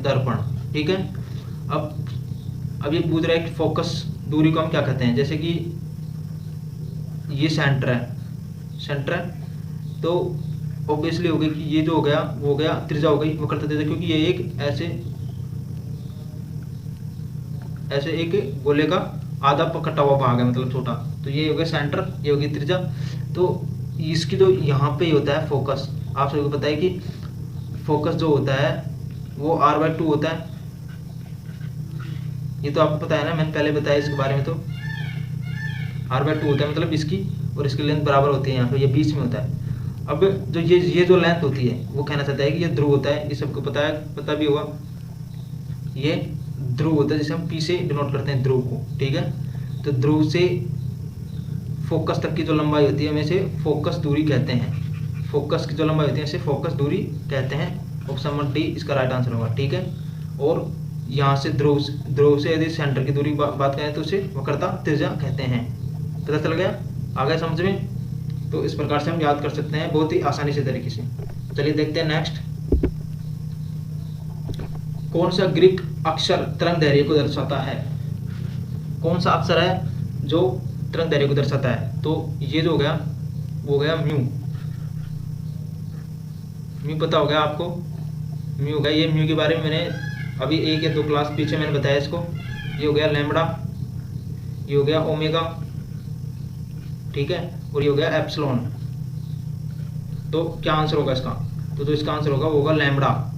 दर्पण, ठीक है। अब ये पूछ रहा है कि फोकस दूरी को हम क्या कहते हैं। जैसे कि ये सेंटर है, सेंटर है, तो ऑब्वियसली हो गई कि ये जो हो गया वो हो गया त्रिज्या हो गई वक्रता त्रिज्या, क्योंकि ये एक ऐसे एक गोले का आधा कटा हुआ भाग है, मतलब छोटा, तो ये हो गया सेंटर, ये होगी त्रिज्या। तो इसकी जो यहाँ पे होता है फोकस, आप सभी को पता है कि फोकस जो होता है वो r/2 होता है, ये तो आपको पता है ना, मैंने पहले बताया इसके बारे में। तो r/2 होता है, मतलब इसकी और इसकी लेंथ बराबर होती है, यहाँ पे ये बीच में होता है। अब जो ये जो लेंथ होती है वो कहना चाहता है कि ये ध्रुव होता है, ये सबको पता है, पता भी होगा, ये ध्रुव होता है, जिसे हम P से डिनोट करते हैं ध्रुव को, ठीक है। तो ध्रुव से फोकस तक की जो लंबाई होती है हमें इसे फोकस दूरी कहते हैं, फोकस की जो लंबाई होती है इसे फोकस दूरी कहते हैं। ऑप्शन नंबर डी इसका राइट आंसर होगा, ठीक है। और यहाँ से ध्रुव से यदि सेंटर की दूरी बात करें तो उसे वक्रता त्रिज्या कहते हैं। पता चल गया, आ गया समझ में। तो इस प्रकार से हम याद कर सकते हैं बहुत ही आसानी से तरीके से। चलिए देखते हैं नेक्स्ट, कौन सा ग्रीक अक्षर तरंग दैर्घ्य को दर्शाता है। कौन सा अक्षर है जो तरंग दैर्घ्य को दर्शाता है। तो ये जो हो गया वो गया म्यू, म्यू पता हो गया आपको, म्यू हो गया। ये म्यू के बारे में मैंने अभी 1 या 2 क्लास पीछे मैंने बताया इसको। ये हो गया लैम्बडा, ये हो गया ओमेगा, ठीक है, और ये हो गया एप्सिलॉन। तो क्या आंसर होगा इसका, तो जो इसका आंसर होगा वो होगा लैम्बडा,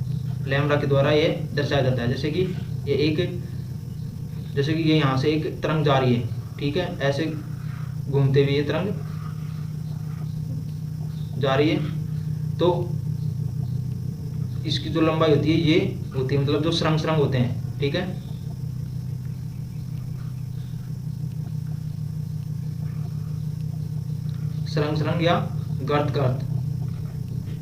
लैम्बडा के द्वारा ये दर्शाया जाता है। जैसे कि ये यहाँ से एक तरंग जा रही है, ठीक है, ऐसे घूमते हुए ये तरंग जा रही है, तो इसकी जो लंबाई होती है ये होती है, मतलब जो सरंग होते हैं, ठीक है। सरंग या गर्त,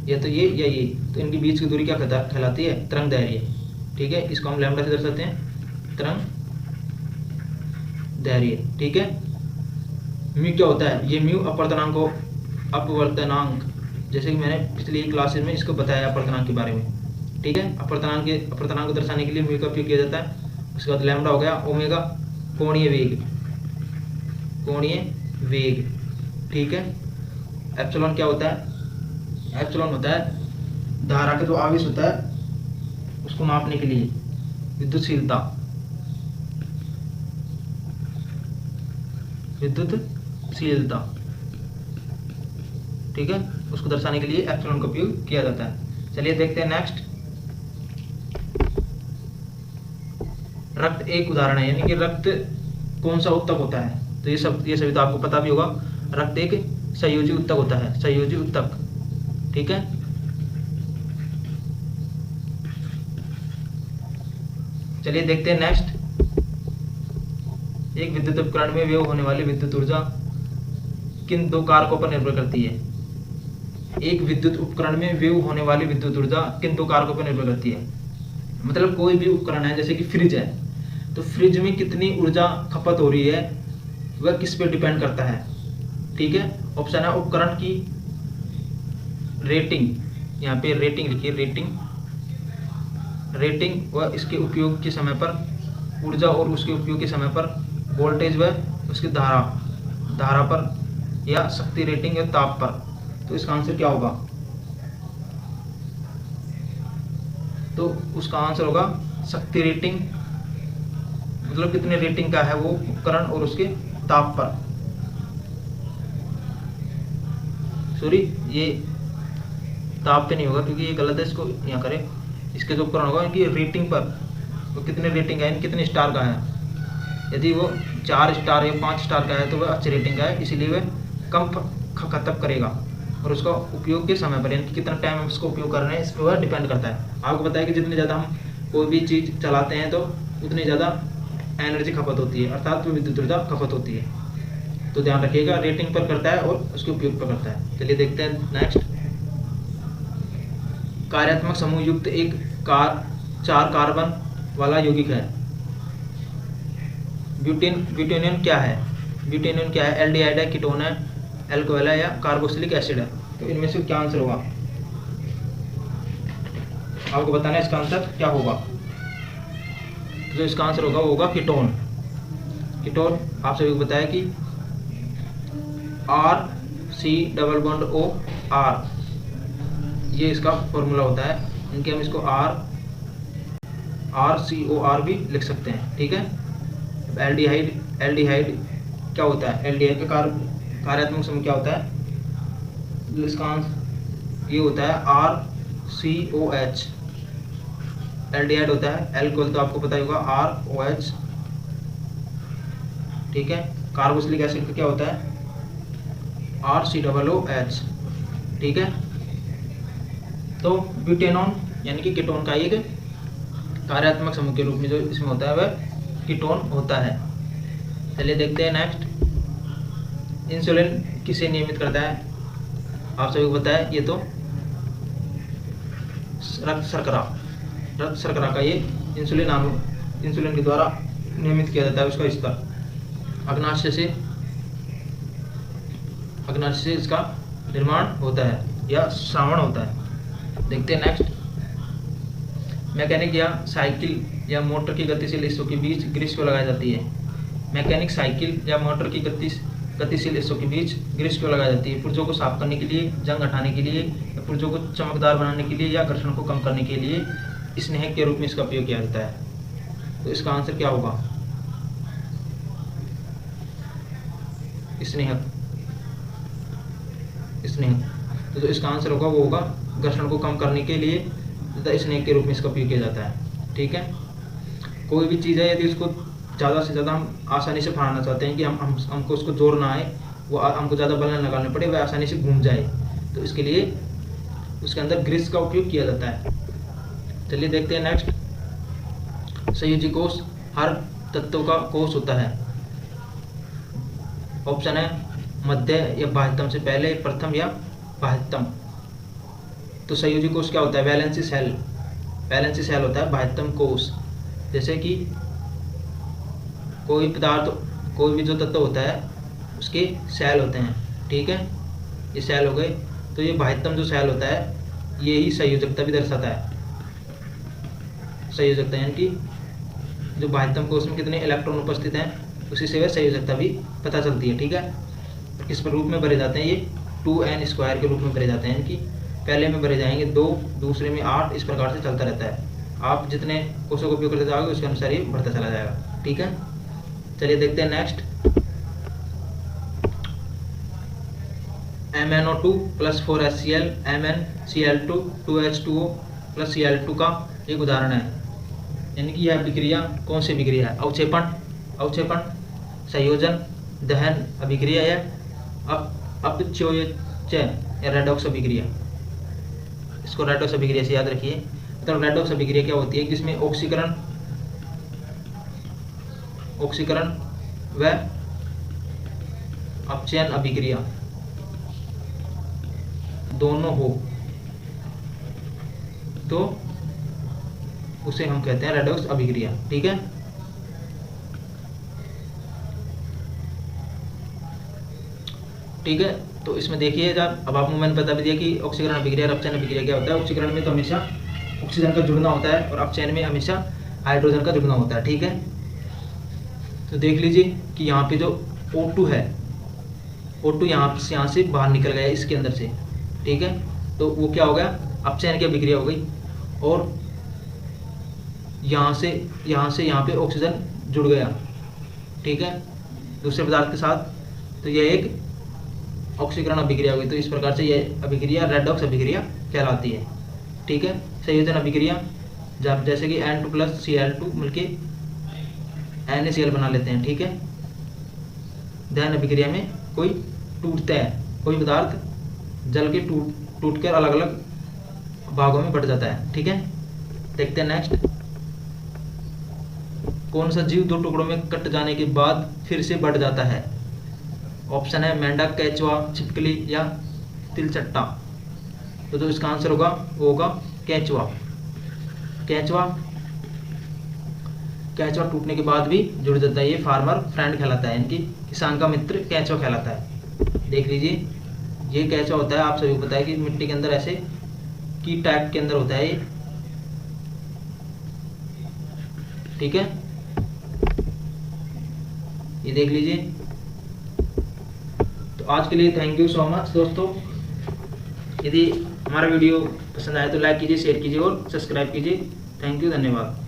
या तो ये या ये, तो इनके बीच की दूरी क्या कहलाती है, तरंग दैर्घ्य, ठीक है। इसको हम लैम्बडा से दर्शाते हैं, तरंग दैर्घ्य, ठीक है। म्यू क्या होता है, ये म्यू अपवर्तनांक, जैसे कि मैंने पिछली क्लासेस में इसको बताया अपवर्तनांक के बारे में, ठीक है। अपवर्तनांक को दर्शाने के लिए म्यू का उपयोग किया जाता है। उसके बाद लैम्बडा हो गया, ओमेगा कोणीय वेग, ठीक है। एप्सिलॉन क्या होता है, एप्सिलॉन होता है धारा का जो आवेश होता है उसको मापने के लिए, विद्युतशीलता, ठीक है, उसको दर्शाने के लिए एप्सिलॉन का उपयोग किया जाता है। चलिए देखते हैं नेक्स्ट, रक्त एक उदाहरण है, यानी कि रक्त कौन सा ऊतक होता है। तो ये सभी तो आपको पता भी होगा, रक्त एक संयोजी ऊतक होता है, संयोजी ऊतक, ठीक है। चलिए देखते हैं नेक्स्ट, एक विद्युत उपकरण में व्यय होने वाली विद्युत ऊर्जा किन 2 कारकों पर निर्भर करती है। एक विद्युत उपकरण में व्यय होने वाली विद्युत ऊर्जा किन 2 कारकों पर निर्भर करती है। मतलब कोई भी उपकरण है, जैसे कि फ्रिज है, तो फ्रिज में कितनी ऊर्जा खपत हो रही है वह किस पे डिपेंड करता है, ठीक है। ऑप्शन है उपकरण की रेटिंग, यहाँ पे रेटिंग लिखिए, रेटिंग व इसके उपयोग के समय पर ऊर्जा और उसके उपयोग के समय पर वोल्टेज व उसकी धारा पर, या शक्ति रेटिंग या ताप पर। तो इसका आंसर क्या होगा, तो उसका आंसर होगा शक्ति रेटिंग, मतलब कितने रेटिंग का है वो उपकरण और उसके ताप पर। सॉरी, ये ताप पे नहीं होगा क्योंकि ये गलत है, इसको यहाँ करें। इसके जो उपकरण होगा इनकी रेटिंग पर, वो कितने रेटिंग है, कितने स्टार का है। यदि वो 4 स्टार या 5 स्टार का है तो वह अच्छी रेटिंग का है, इसीलिए वह कम खपत करेगा। और उसका उपयोग के समय पर, यानी कि कितना टाइम हम उसको उपयोग कर रहे हैं, इस पर वह डिपेंड करता है। आपको पता है कि जितनी ज़्यादा हम कोई भी चीज़ चलाते हैं तो उतनी ज़्यादा एनर्जी खपत होती है, अर्थात विद्युत ऊर्जा खपत होती है। तो ध्यान रखिएगा, रेटिंग पर करता है और उसके उपयोग पर करता है। चलिए देखते हैं नेक्स्ट। कार्यात्मक समूह युक्त एक 4 कार्बन वाला यौगिक है। ब्यूटेनियम क्या है? ब्यूटेनियम क्या है? एल्डिहाइड है, कीटोन है, एल्कोहल है या कार्बोक्सिलिक एसिड है? तो इनमें से क्या आंसर होगा? आपको बताना है इसका आंसर क्या होगा। तो जो इसका आंसर होगा वो होगा कीटोन। कीटोन आप सभी को बताया कि RC≡OR, ये इसका फॉर्मूला होता है। इनके हम इसको RCOR भी लिख सकते हैं, ठीक है। एल्डिहाइड क्या होता है? एल्डिहाइड का कार्यात्मक समूह क्या होता है? इसका आंसर ये होता है RCOH। एल्डिहाइड होता है, एल्कोहल तो आपको पता ही होगा ROH, ठीक है। कार्बोक्सिलिक एसिड का क्या होता है? RCOOH, ठीक है। तो ब्यूटेनॉन यानी कि कीटोन का एक कार्यात्मक समूह के रूप में जो इसमें होता है वह कीटोन होता है। चलिए देखते हैं नेक्स्ट। इंसुलिन किसे नियमित करता है? आप सभी को पता है, ये तो रक्त शर्करा का ये इंसुलिन के द्वारा नियमित किया जाता है। उसका स्तर अग्नाशय से इसका निर्माण होता है या श्रावण होता है। देखते हैं नेक्स्ट। मैकेनिक या साइकिल या मोटर की गतिशील हिस्सों के बीच ग्रीस क्यों लगाई जाती है? मैकेनिक साइकिल या मोटर की गतिशील हिस्सों के बीच ग्रीस क्यों लगाई जाती है? पुर्जों को साफ करने के लिए, जंग हटाने के लिए, या पुर्जों को चमकदार बनाने के लिए, या घर्षण को कम करने के लिए स्नेहक के रूप में इसका उपयोग किया जाता है। तो इसका आंसर क्या होगा? स्नेहक। तो जो इसका आंसर होगा वो होगा घर्षण को कम करने के लिए तथा स्नेहक के रूप में इसका उपयोग किया जाता है, ठीक है। कोई भी चीज़ है, यदि उसको ज़्यादा से ज़्यादा हम आसानी से फैलाना चाहते हैं कि हमको उसको जोर ना आए, वो हमको ज़्यादा बल न लगाने पड़े, वह आसानी से घूम जाए, तो इसके लिए उसके अंदर ग्रीस का उपयोग किया जाता है। चलिए देखते हैं नेक्स्ट। संयोजी कोष हर तत्व का कोष होता है। ऑप्शन है मध्य या बाह्यतम से पहले, प्रथम या बाह्यतम। तो संयोजी कोष क्या होता है? वैलेंसी सेल होता है बाह्यतम कोष। जैसे कि कोई भी जो तत्व होता है उसके सेल होते हैं, ठीक है। ये सेल हो गए, तो ये बाह्यतम जो सेल होता है ये ही संयोजकता भी दर्शाता है। संयोजकता यानी कि जो बाह्यतम कोष में कितने इलेक्ट्रॉन उपस्थित हैं उसी से वह संयोजकता भी पता चलती है, ठीक है। किस रूप में भरे जाते हैं? ये 2n² के रूप में भरे जाते हैं, यानी कि पहले में भरे जाएंगे 2, दूसरे में 8, इस प्रकार से चलता रहता है। आप जितने कोषों का उपयोग करते जाओगे उसके अनुसार ये बढ़ता चला जाएगा, ठीक है। चलिए देखते हैं next. MnO2 + 4HCl MnCl2 2H2O + Cl2 का एक उदाहरण है। यानी कि यह अभिक्रिया कौन सी अभिक्रिया है? अवक्षेपण, संयोजन, दहन अभिक्रिया या अपचयोच्चय या रेडॉक्स अभिक्रिया। इसको रेडॉक्स अभिक्रिया से याद रखिए। मतलब रेडॉक्स अभिक्रिया क्या होती है? जिसमें ऑक्सीकरण व अपचयन अभिक्रिया दोनों हो तो उसे हम कहते हैं रेडॉक्स अभिक्रिया, ठीक है। ठीक है, तो इसमें देखिए जब अब आपको मैंने बता भी दिया कि ऑक्सीकरण अभिक्रिया और अपचयन अभिक्रिया क्या होता है। ऑक्सीकरण में तो हमेशा ऑक्सीजन का जुड़ना होता है और अपचयन में हमेशा हाइड्रोजन का जुड़ना होता है, ठीक है। तो देख लीजिए कि यहाँ पे जो O2 है, O2 यहाँ से बाहर निकल गया इसके अंदर से, ठीक है। तो वो क्या हो गया? अपचयन की अभिक्रिया हो गई और यहाँ से यहाँ पे ऑक्सीजन जुड़ गया, ठीक है, दूसरे पदार्थ के साथ। तो यह एक ऑक्सीकरण अभिक्रिया हो गई। तो इस प्रकार से यह अभिक्रिया रेडॉक्स अभिक्रिया कहलाती है, ठीक है। संयोजन अभिक्रिया जब जैसे कि N2 + Cl2 मिलके NaCl बना लेते हैं, ठीक है। दहन अभिक्रिया में कोई टूटता है, कोई पदार्थ जल के टूटकर अलग अलग भागों में बढ़ जाता है, ठीक है। देखते हैं नेक्स्ट। कौन सा जीव 2 टुकड़ों में कट जाने के बाद फिर से बढ़ जाता है? ऑप्शन है मेंढक, केंचुआ, छिपकली या तिलचट्टा। तो जो इसका आंसर होगा वो होगा केंचुआ। केंचुआ केंचुआ टूटने के बाद भी जुड़ जाता है, ये फार्मर फ्रेंड कहलाता है, इनकी किसान का मित्र केंचुआ कहलाता है। देख लीजिए ये केंचुआ होता है, आप सभी को पता है कि मिट्टी के अंदर ऐसे की टाइप के अंदर होता है ये, ठीक है, ये देख लीजिए। तो आज के लिए थैंक यू सो मच दोस्तों। यदि हमारा वीडियो पसंद आए तो लाइक कीजिए, शेयर कीजिए और सब्सक्राइब कीजिए। थैंक यू, धन्यवाद।